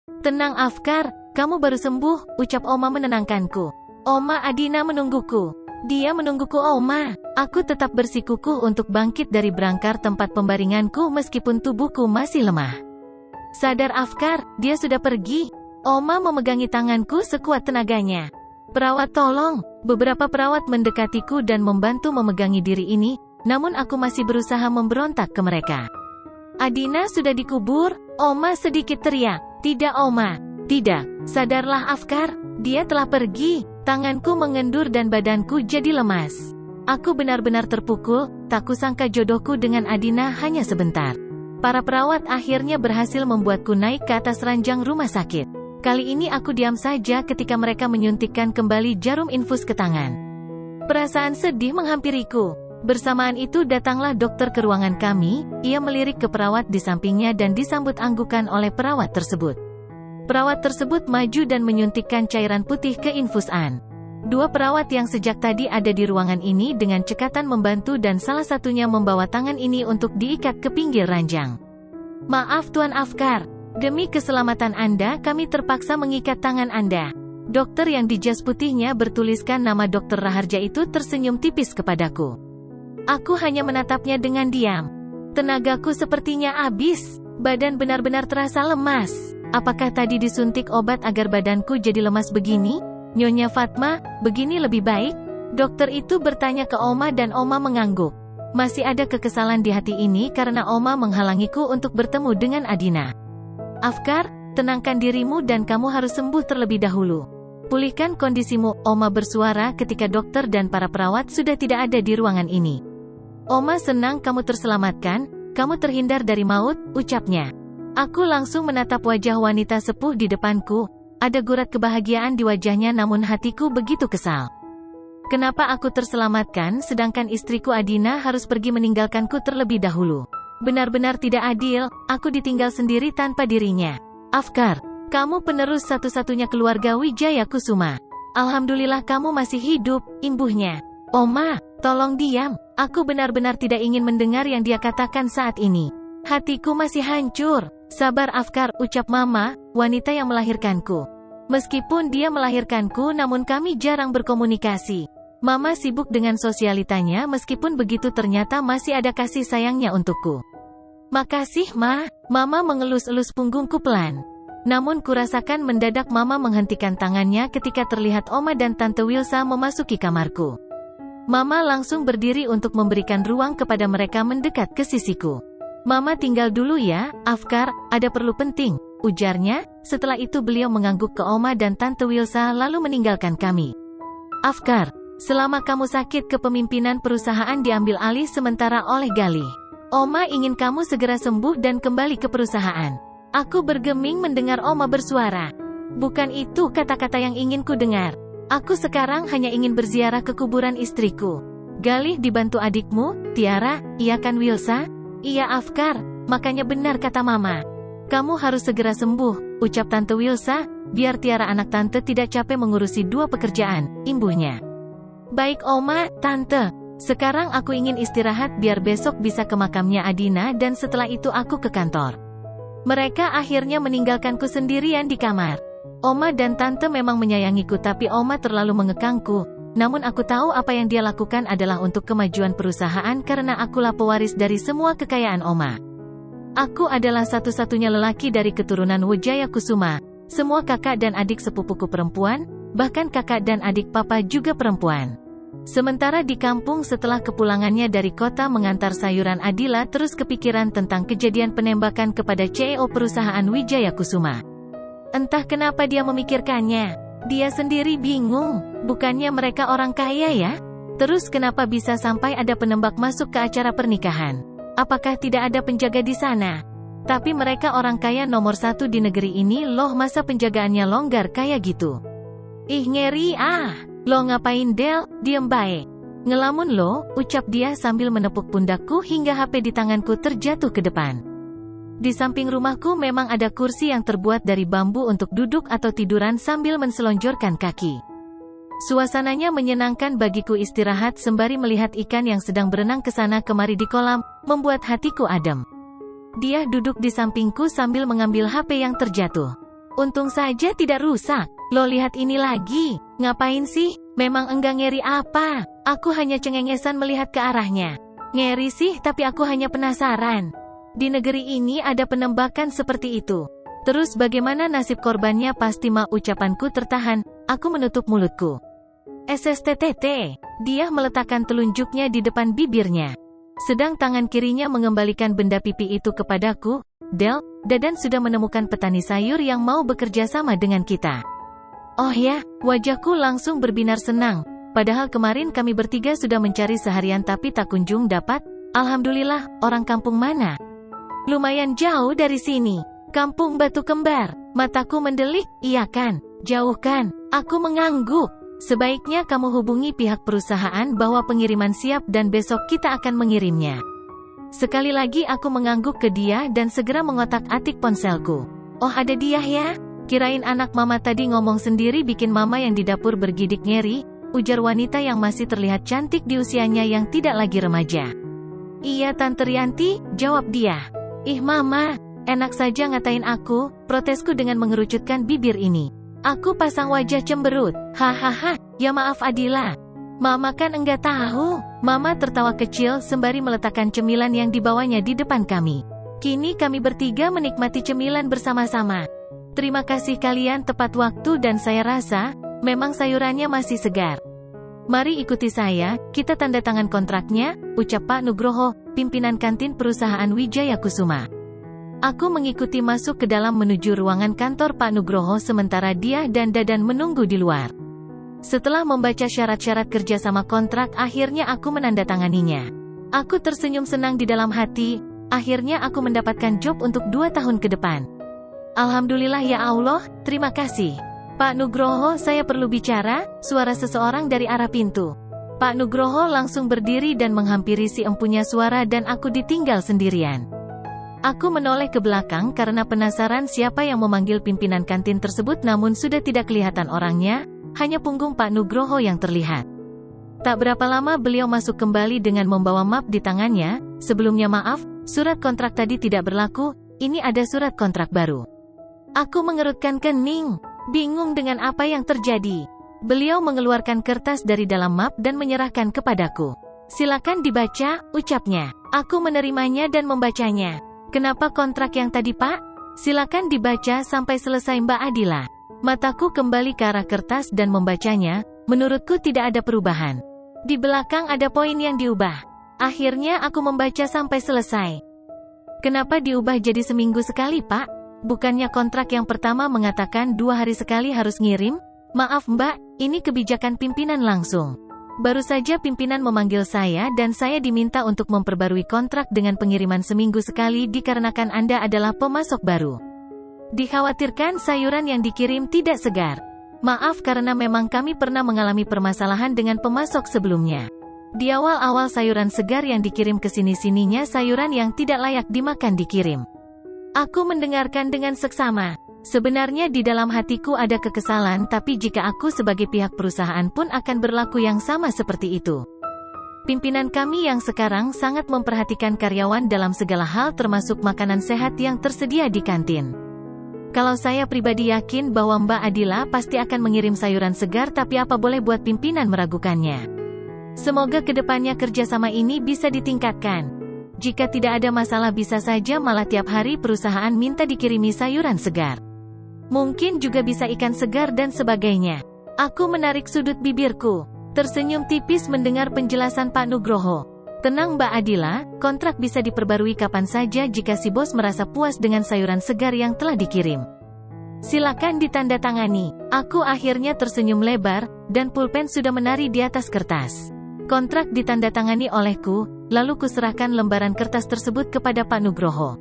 Tenang Afkar, kamu baru sembuh, ucap Oma menenangkanku. Oma Adina menungguku. Dia menungguku Oma. Aku tetap bersikukuh untuk bangkit dari brangkar tempat pembaringanku meskipun tubuhku masih lemah. Sadar Afkar, dia sudah pergi. Oma memegangi tanganku sekuat tenaganya. Perawat tolong. Beberapa perawat mendekatiku dan membantu memegangi diri ini, namun aku masih berusaha memberontak ke mereka. Adina sudah dikubur? Oma sedikit teriak. Tidak Oma. Tidak. Sadarlah Afkar, dia telah pergi. Tanganku mengendur dan badanku jadi lemas. Aku benar-benar terpukul, tak kusangka jodohku dengan Adina hanya sebentar. Para perawat akhirnya berhasil membuatku naik ke atas ranjang rumah sakit. Kali ini aku diam saja ketika mereka menyuntikkan kembali jarum infus ke tangan. Perasaan sedih menghampiriku. Bersamaan itu datanglah dokter ke ruangan kami, ia melirik ke perawat di sampingnya dan disambut anggukan oleh perawat tersebut. Perawat tersebut maju dan menyuntikkan cairan putih ke infusan. Dua perawat yang sejak tadi ada di ruangan ini dengan cekatan membantu dan salah satunya membawa tangan ini untuk diikat ke pinggir ranjang. Maaf Tuan Afkar, demi keselamatan Anda kami terpaksa mengikat tangan Anda. Dokter yang di jas putihnya bertuliskan nama Dokter Raharja itu tersenyum tipis kepadaku. Aku hanya menatapnya dengan diam. Tenagaku sepertinya habis, badan benar-benar terasa lemas. Apakah tadi disuntik obat agar badanku jadi lemas begini? Nyonya Fatma, begini lebih baik? Dokter itu bertanya ke Oma dan Oma mengangguk. Masih ada kekesalan di hati ini karena Oma menghalangiku untuk bertemu dengan Adina. Afkar, tenangkan dirimu dan kamu harus sembuh terlebih dahulu. Pulihkan kondisimu, Oma bersuara ketika dokter dan para perawat sudah tidak ada di ruangan ini. Oma senang kamu terselamatkan, kamu terhindar dari maut, ucapnya. Aku langsung menatap wajah wanita sepuh di depanku. Ada gurat kebahagiaan di wajahnya namun hatiku begitu kesal. Kenapa aku terselamatkan sedangkan istriku Adina harus pergi meninggalkanku terlebih dahulu? Benar-benar tidak adil, aku ditinggal sendiri tanpa dirinya. Afkar, kamu penerus satu-satunya keluarga Wijaya Kusuma. Alhamdulillah kamu masih hidup, imbuhnya. Oma, tolong diam, aku benar-benar tidak ingin mendengar yang dia katakan saat ini. Hatiku masih hancur. Sabar Afkar, ucap Mama, wanita yang melahirkanku. Meskipun dia melahirkanku namun kami jarang berkomunikasi. Mama sibuk dengan sosialitanya meskipun begitu ternyata masih ada kasih sayangnya untukku. Makasih Ma, Mama mengelus-elus punggungku pelan. Namun kurasakan mendadak Mama menghentikan tangannya ketika terlihat Oma dan Tante Wilsa memasuki kamarku. Mama langsung berdiri untuk memberikan ruang kepada mereka mendekat ke sisiku. Mama tinggal dulu ya, Afkar, ada perlu penting, ujarnya. Setelah itu beliau mengangguk ke Oma dan Tante Wilsa lalu meninggalkan kami. Afkar, selama kamu sakit kepemimpinan perusahaan diambil alih sementara oleh Galih. Oma ingin kamu segera sembuh dan kembali ke perusahaan. Aku bergeming mendengar Oma bersuara. Bukan itu kata-kata yang ingin ku dengar. Aku sekarang hanya ingin berziarah ke kuburan istriku. Galih dibantu adikmu, Tiara, iya kan Wilsa? Iya Afkar, makanya benar kata Mama. Kamu harus segera sembuh, ucap Tante Wilsa, biar Tiara anak Tante tidak capek mengurusi dua pekerjaan, imbuhnya. Baik Oma, Tante. Sekarang aku ingin istirahat biar besok bisa ke makamnya Adina dan setelah itu aku ke kantor. Mereka akhirnya meninggalkanku sendirian di kamar. Oma dan Tante memang menyayangiku tapi Oma terlalu mengekangku. Namun aku tahu apa yang dia lakukan adalah untuk kemajuan perusahaan karena akulah pewaris dari semua kekayaan Oma. Aku adalah satu-satunya lelaki dari keturunan Wijaya Kusuma. Semua kakak dan adik sepupuku perempuan, bahkan kakak dan adik papa juga perempuan. Sementara di kampung setelah kepulangannya dari kota mengantar sayuran Adila terus kepikiran tentang kejadian penembakan kepada CEO perusahaan Wijaya Kusuma. Entah kenapa dia memikirkannya. Dia sendiri bingung, bukannya mereka orang kaya ya? Terus kenapa bisa sampai ada penembak masuk ke acara pernikahan? Apakah tidak ada penjaga di sana? Tapi mereka orang kaya nomor satu di negeri ini loh, masa penjagaannya longgar kayak gitu? Ih ngeri ah, lo ngapain Del, diem baik. Ngelamun lo, ucap dia sambil menepuk pundakku hingga HP di tanganku terjatuh ke depan. Di samping rumahku memang ada kursi yang terbuat dari bambu untuk duduk atau tiduran sambil menselonjorkan kaki. Suasananya menyenangkan bagiku, istirahat sembari melihat ikan yang sedang berenang ke sana kemari di kolam, membuat hatiku adem. Dia duduk di sampingku sambil mengambil HP yang terjatuh. Untung saja tidak rusak. Lo lihat ini lagi. Ngapain sih? Memang enggak ngeri apa? Aku hanya cengengesan melihat ke arahnya. Ngeri sih, tapi aku hanya penasaran. Di negeri ini ada penembakan seperti itu. Terus bagaimana nasib korbannya? Pasti ucapanku tertahan. Aku menutup mulutku. SSTTT. Dia meletakkan telunjuknya di depan bibirnya. Sedang tangan kirinya mengembalikan benda pipi itu kepadaku. Del, Dadan sudah menemukan petani sayur yang mau bekerja sama dengan kita. Oh ya, wajahku langsung berbinar senang. Padahal kemarin kami bertiga sudah mencari seharian tapi tak kunjung dapat. Alhamdulillah, orang kampung mana? Lumayan jauh dari sini. Kampung Batu Kembar. Mataku mendelik, iya kan? Jauh kan? Aku mengangguk. Sebaiknya kamu hubungi pihak perusahaan bahwa pengiriman siap dan besok kita akan mengirimnya. Sekali lagi aku mengangguk ke dia dan segera mengotak-atik ponselku. Oh, ada dia ya? Kirain anak mama tadi ngomong sendiri bikin mama yang di dapur bergidik ngeri, ujar wanita yang masih terlihat cantik di usianya yang tidak lagi remaja. Iya Tante Rianti, jawab dia. Ih mama, enak saja ngatain aku, protesku dengan mengerucutkan bibir ini. Aku pasang wajah cemberut, hahaha, ya maaf Adila. Mama kan enggak tahu. Mama tertawa kecil sembari meletakkan cemilan yang dibawanya di depan kami. Kini kami bertiga menikmati cemilan bersama-sama. Terima kasih kalian tepat waktu dan saya rasa, memang sayurannya masih segar. Mari ikuti saya, kita tanda tangan kontraknya, ucap Pak Nugroho, pimpinan kantin perusahaan Wijaya Kusuma. Aku mengikuti masuk ke dalam menuju ruangan kantor Pak Nugroho sementara dia dan Dadan menunggu di luar. Setelah membaca syarat-syarat kerjasama kontrak, akhirnya aku menandatanganinya. Aku tersenyum senang di dalam hati, akhirnya aku mendapatkan job untuk 2 tahun ke depan. Alhamdulillah ya Allah, terima kasih. Pak Nugroho, saya perlu bicara, suara seseorang dari arah pintu. Pak Nugroho langsung berdiri dan menghampiri si empunya suara dan aku ditinggal sendirian. Aku menoleh ke belakang karena penasaran siapa yang memanggil pimpinan kantin tersebut namun sudah tidak kelihatan orangnya, hanya punggung Pak Nugroho yang terlihat. Tak berapa lama beliau masuk kembali dengan membawa map di tangannya, sebelumnya maaf, surat kontrak tadi tidak berlaku, ini ada surat kontrak baru. Aku mengerutkan kening, bingung dengan apa yang terjadi. Beliau mengeluarkan kertas dari dalam map dan menyerahkan kepadaku. Silakan dibaca, ucapnya. Aku menerimanya dan membacanya. Kenapa kontrak yang tadi Pak? Silakan dibaca sampai selesai Mbak Adila. Mataku kembali ke arah kertas dan membacanya, menurutku tidak ada perubahan. Di belakang ada poin yang diubah. Akhirnya aku membaca sampai selesai. Kenapa diubah jadi seminggu sekali Pak? Bukannya kontrak yang pertama mengatakan 2 hari sekali harus ngirim? Maaf Mbak, ini kebijakan pimpinan langsung. Baru saja pimpinan memanggil saya dan saya diminta untuk memperbarui kontrak dengan pengiriman seminggu sekali dikarenakan Anda adalah pemasok baru. Dikhawatirkan sayuran yang dikirim tidak segar. Maaf karena memang kami pernah mengalami permasalahan dengan pemasok sebelumnya. Di awal-awal sayuran segar yang dikirim ke sini-sininya sayuran yang tidak layak dimakan dikirim. Aku mendengarkan dengan seksama. Sebenarnya di dalam hatiku ada kekesalan tapi jika aku sebagai pihak perusahaan pun akan berlaku yang sama seperti itu. Pimpinan kami yang sekarang sangat memperhatikan karyawan dalam segala hal termasuk makanan sehat yang tersedia di kantin. Kalau saya pribadi yakin bahwa Mbak Adila pasti akan mengirim sayuran segar tapi apa boleh buat pimpinan meragukannya. Semoga kedepannya kerjasama ini bisa ditingkatkan. Jika tidak ada masalah bisa saja malah tiap hari perusahaan minta dikirimi sayuran segar. Mungkin juga bisa ikan segar dan sebagainya. Aku menarik sudut bibirku. Tersenyum tipis mendengar penjelasan Pak Nugroho. Tenang Mbak Adila, kontrak bisa diperbarui kapan saja jika si bos merasa puas dengan sayuran segar yang telah dikirim. Silakan ditandatangani. Aku akhirnya tersenyum lebar, dan pulpen sudah menari di atas kertas. Kontrak ditandatangani olehku, lalu kuserahkan lembaran kertas tersebut kepada Pak Nugroho.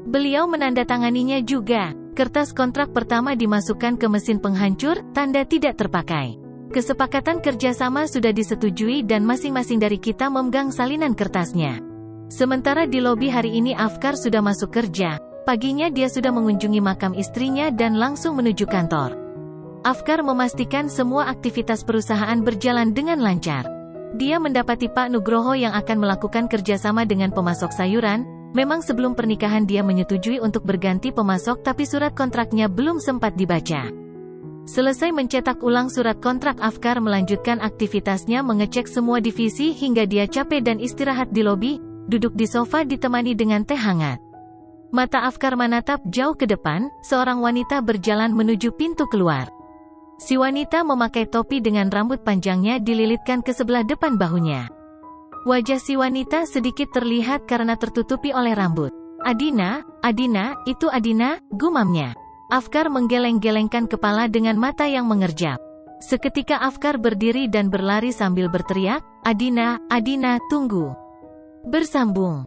Beliau menandatanganinya juga. Kertas kontrak pertama dimasukkan ke mesin penghancur, tanda tidak terpakai. Kesepakatan kerjasama sudah disetujui dan masing-masing dari kita memegang salinan kertasnya. Sementara di lobi hari ini Afkar sudah masuk kerja, paginya dia sudah mengunjungi makam istrinya dan langsung menuju kantor. Afkar memastikan semua aktivitas perusahaan berjalan dengan lancar. Dia mendapati Pak Nugroho yang akan melakukan kerjasama dengan pemasok sayuran, Memang sebelum pernikahan dia menyetujui untuk berganti pemasok, tapi surat kontraknya belum sempat dibaca. Selesai mencetak ulang surat kontrak, Afkar melanjutkan aktivitasnya mengecek semua divisi hingga dia capek dan istirahat di lobi, duduk di sofa ditemani dengan teh hangat. Mata Afkar menatap jauh ke depan, seorang wanita berjalan menuju pintu keluar. Si wanita memakai topi dengan rambut panjangnya dililitkan ke sebelah depan bahunya. Wajah si wanita sedikit terlihat karena tertutupi oleh rambut. Adina, itu Adina, gumamnya. Afkar menggeleng-gelengkan kepala dengan mata yang mengerjap. Seketika Afkar berdiri dan berlari sambil berteriak, Adina, tunggu. Bersambung.